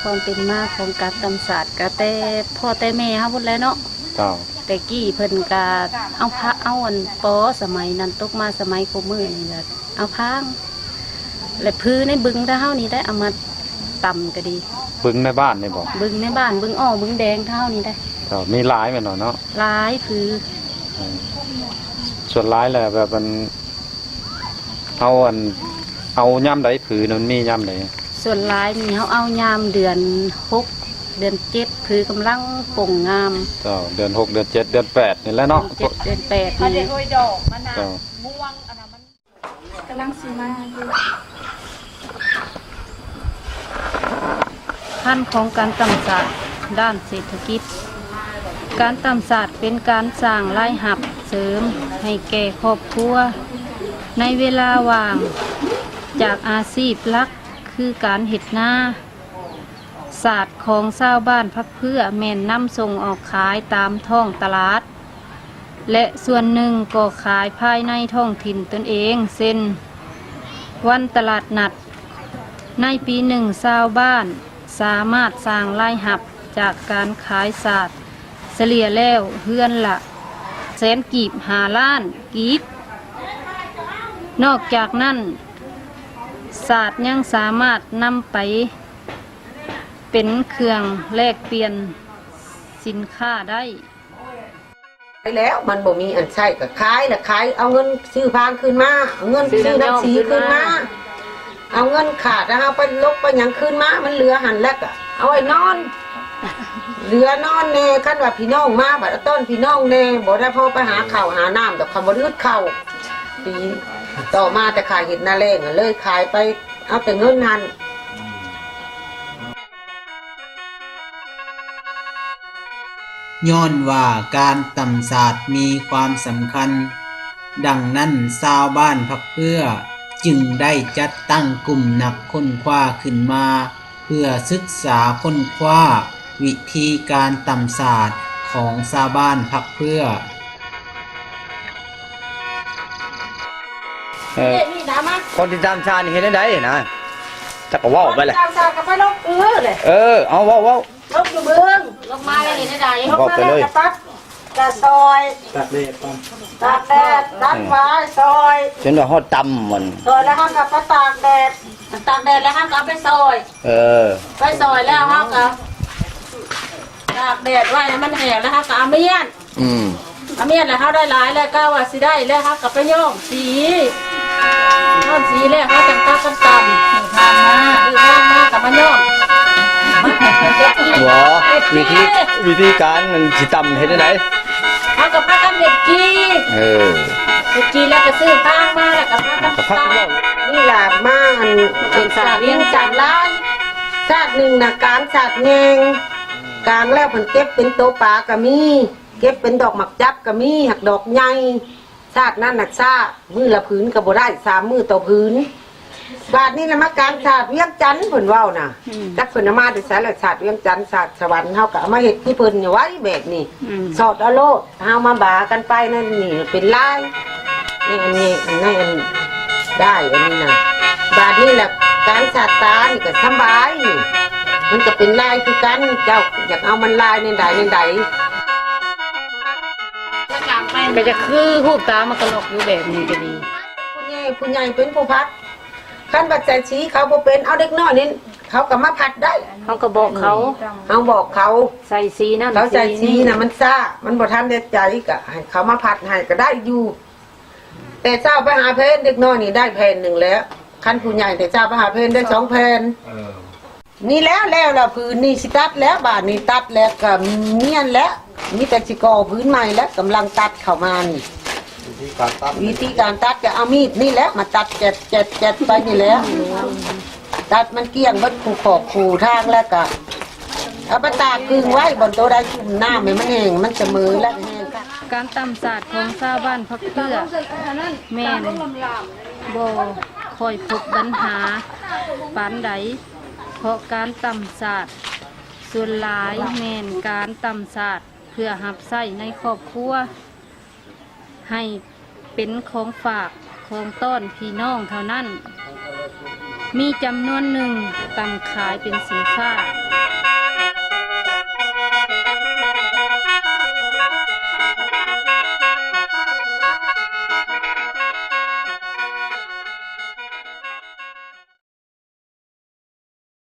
ความเป็นมาของการตำศาสตร์ก็แต่พ่อแต่แม่เฮาพุ่นแหล้วเนาะเจ้าแต่กี้เพิ่นก็เอาพระเอาอันปอสมัยนั้นตกมาสมัยโคมือนี่แหละเอาพางและพื้นในบึงเฮานี่ได้เอามาตำก็ดีบึงในบ้านนี่บ่บึงในบ้านบึงอ้อบึงแดงเท่านี้ได้เจ้ามีหลายแม่นเนาะหลายพื้นส่วนหลายแหละแบบมันเอาย่ำใดผืนมันมีย่ำใดส่วนหลายมีเฮาเอายามเดือน6เดือน7ผือกำลังป่งงามเจ้าเดือน6เดือน7เดือน8นี่แหละเนาะเดือน8นี่โอยดอกมะนาวม่วงอันนั้นมันกำลังสิมาพันของการตำศาสตร์ด้านเศรษฐกิจการตำศาสตร์เป็นการสร้างรายรับเสริมให้แก่ครอบครัวในเวลาว่างจากอาชีพหลักคือการเฮ็ดนาศาสตร์ของชาวบ้านพักเพื่อแม่นนำส่งออกขายตามท้องตลาดและส่วนหนึ่งก็ขายภายในท้องถิ่นตนเองเช่นวันตลาดนัดในปีหนึ่งชาวบ้านสามารถสร้างรายรับจากการขายศาสตร์เฉลี่ยแล้วเฮือนละ100,000 กีบ5 ล้านกีบนอกจากนั้นศาสตร์ยังสามารถนำไปเป็นเครื่องแลกเปลี่ยนสินค้าได้ไปแล้วมันบ่มีอันใช่ก็ขายละขายเอาเงินซื้อพางคืนมาเอาเงินซื้อน้ำสีคืนมาเอาเงินขาดเอาไปลบไปหยังคืนมามันเหลือหันแล้วก็เอาไว้นอนเหลือนอนแน่คันว่าพี่น้องมาบัดต้นพี่น้องแน่บ่ได้พอไปหาข้าวหาน้ำดอกคำบ่รืดข้าวปีต่อมาแต่ขายเห็ดนาแรงเลยขายไปเอาแต่เงินหันย้อนว่าการตำศาสตร์มีความสำคัญดังนั้นชาวบ้านพักเพื่อจึงได้จัดตั้งกลุ่มนักค้นคว้าขึ้นมาเพื่อศึกษาค้นคว้าวิธีการตำศาสตร์ของชาวบ้านพักเพื่อนี่นะมาคนที่ตามชาติเห็นได้นะจะก็ว่าไปเลยตามชากับไปลบเลยเอาว่าลบอยู่เบื้องลบมาเลยเห็นได้ลบมาเลยกระตัดกระซอยตัดแดดตัดไม้ซอยจนว่าฮอดตำมันซอยแล้วห้ามกับไปตากแดดแล้วห้ามกับไปซอยไปซอยแล้วห้ามกับตากแดดไว้มันแห้งแล้วห้ามกับเอาเมียนแล้วเขาได้หลายแล้วก็ว่าสิได้แล้วห้ามกับไปย้อมสีแล้วเขาจังตัดกันต่ำทางมากับมันย้อมหัววิธีการมันสิตำเห็นได้ไหนเอากับพักกันเด็ดกีเด็ดกีแล้วก็ซื้อข้างมาแล้วก็พักกันนี่แหละมาเป็นศาสตร์เลี้ยงศาสตร์ล้านศาสตร์หนึ่งนะการศาสตร์แงงกลางแล้วผลเก็บเป็นโตปลาก็มีเก็บเป็นดอกหมักจับก็มีหักดอกใหญ่ศาสตร์นั่นน่ะศาสตร์มือละผืนก็บ่ได้3 มือต่อผืนบาทนี้นะมาการศาสตร์เวียงจันทร์เพิ่นเว้าน่ะจักเพิ่นมาได้ศาสตร์เวียงจันทร์ศาสตร์สวรรค์เฮาก็เอามาเฮ็ดคือเพิ่นไว้แบบนี้สอดเอาโลดเฮามาบากันไปนั่นนี่เป็นลายนี่อันนี้ได้อันนี้น่ะบาทนี้แหละการศาสตร์ตานี่ก็สบายนี่มันก็เป็นลายคือกันเจ้าอยากเอามันลายในใดก็จะคือหูตามันกระลอกอยู่แบบนี้ก็ดีผู้ใหญ่เป็นผู้พัดขั้นบัดใจชี้เขาบ่เป็นเอาเด็กน้อยนี่เขาก็มาพัดได้เขาก็บอกเขาบอกเขาใส่สีนั่นเขาใส่สีน่ะมันซ่ามันบ่ทันได้ใจก็ให้เขามาพัดให้ก็ได้อยู่แต่เจ้าไปหาเพนเด็กน้อยนี่ได้แผ่น1แล้วขั้นผู้ใหญ่แต่เจ้าไปหาเพนได้2 แผ่นนี่แล้วล่ะพื้นนี่สิตัดแล้วบาดนี้ตัดแล้วก็เมียนแล้วมีแต่สิก่อพื้นใหม่แล้วกำลังตัดเข้ามานี่วิธีการตัดก็เอามีดนี่แหละมาตัดเจ็ดไปนี่แล้วตัดมันเกี้ยงบนขู่ขอบขู่ทางแล้วก็เอาไปตากกึ่งไว้บนโต๊ะได้ชุ่มน้ำมันแห้งมันจะมือแล้วแห้งการตำศาสตร์ของชาวบ้านพักเพื่อแม่นบ่คอยพบปัญหาปานใดเพราะการตำศาสตร์ส่วนหลายแม่นการตำศาสตร์เพื่อหับไส้ในครอบครัวให้เป็นของฝากของต้อนพี่น้องเท่านั้นมีจำนวนหนึ่งตำขายเป็นสินค้า